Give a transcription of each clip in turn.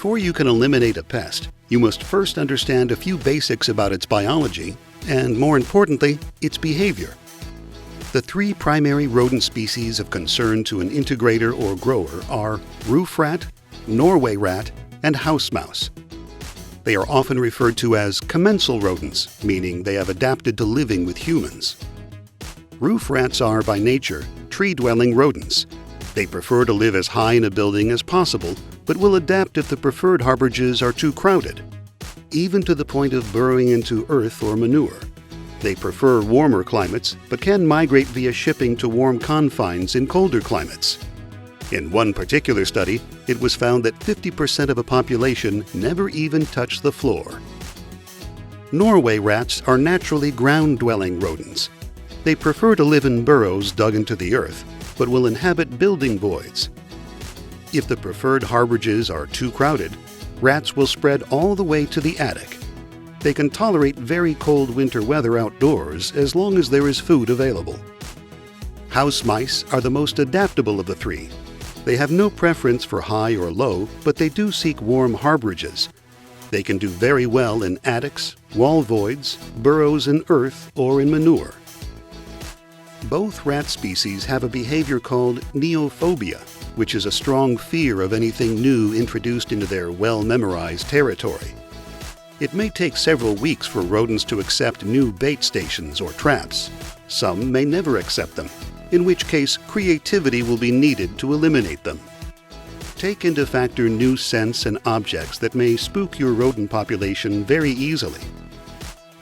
Before you can eliminate a pest, you must first understand a few basics about its biology and, more importantly, its behavior. The three primary rodent species of concern to an integrator or grower are roof rat, Norway rat, and house mouse. They are often referred to as commensal rodents, meaning they have adapted to living with humans. Roof rats are, by nature, tree-dwelling rodents. They prefer to live as high in a building as possible, but will adapt if the preferred harborages are too crowded, even to the point of burrowing into earth or manure. They prefer warmer climates, but can migrate via shipping to warm confines in colder climates. In one particular study, it was found that 50% of a population never even touch the floor. Norway rats are naturally ground-dwelling rodents. They prefer to live in burrows dug into the earth, but will inhabit building voids. If the preferred harborages are too crowded, rats will spread all the way to the attic. They can tolerate very cold winter weather outdoors as long as there is food available. House mice are the most adaptable of the three. They have no preference for high or low, but they do seek warm harborages. They can do very well in attics, wall voids, burrows in earth, or in manure. Both rat species have a behavior called neophobia, which is a strong fear of anything new introduced into their well-memorized territory. It may take several weeks for rodents to accept new bait stations or traps. Some may never accept them, in which case creativity will be needed to eliminate them. Take into factor new scents and objects that may spook your rodent population very easily.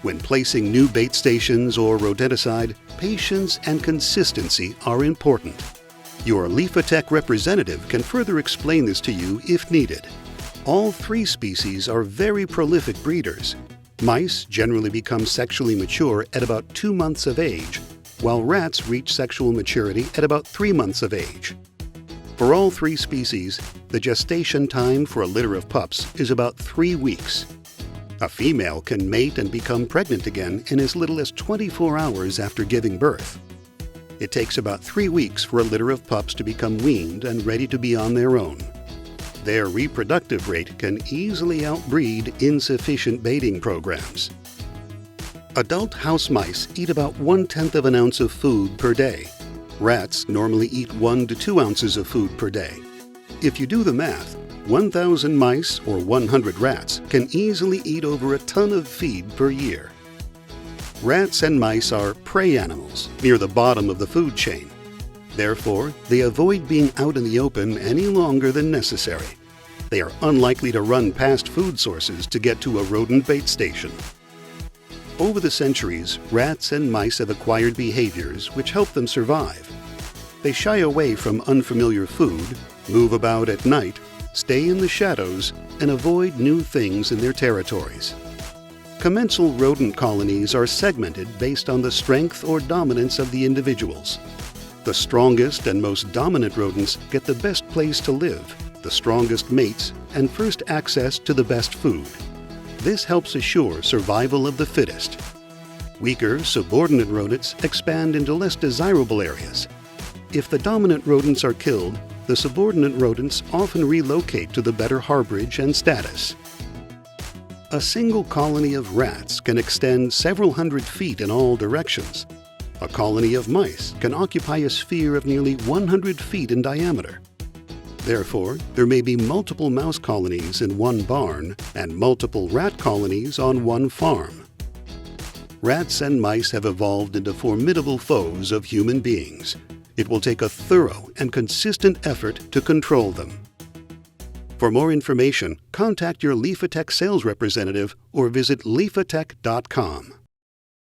When placing new bait stations or rodenticide, patience and consistency are important. Your LePoidevin representative can further explain this to you if needed. All three species are very prolific breeders. Mice generally become sexually mature at about 2 months of age, while rats reach sexual maturity at about 3 months of age. For all three species, the gestation time for a litter of pups is about 3 weeks. A female can mate and become pregnant again in as little as 24 hours after giving birth. It takes about 3 weeks for a litter of pups to become weaned and ready to be on their own. Their reproductive rate can easily outbreed insufficient baiting programs. Adult house mice eat about 1/10 of an ounce of food per day. Rats normally eat 1 to 2 ounces of food per day. If you do the math, 1,000 mice or 100 rats can easily eat over a ton of feed per year. Rats and mice are prey animals near the bottom of the food chain. Therefore, they avoid being out in the open any longer than necessary. They are unlikely to run past food sources to get to a rodent bait station. Over the centuries, rats and mice have acquired behaviors which help them survive. They shy away from unfamiliar food, move about at night, stay in the shadows, and avoid new things in their territories. Commensal rodent colonies are segmented based on the strength or dominance of the individuals. The strongest and most dominant rodents get the best place to live, the strongest mates, and first access to the best food. This helps assure survival of the fittest. Weaker, subordinate rodents expand into less desirable areas. If the dominant rodents are killed, the subordinate rodents often relocate to the better harborage and status. A single colony of rats can extend several hundred feet in all directions. A colony of mice can occupy a sphere of nearly 100 feet in diameter. Therefore, there may be multiple mouse colonies in one barn and multiple rat colonies on one farm. Rats and mice have evolved into formidable foes of human beings. It will take a thorough and consistent effort to control them. For more information, contact your LePoidevin sales representative or visit lepoidevin.com.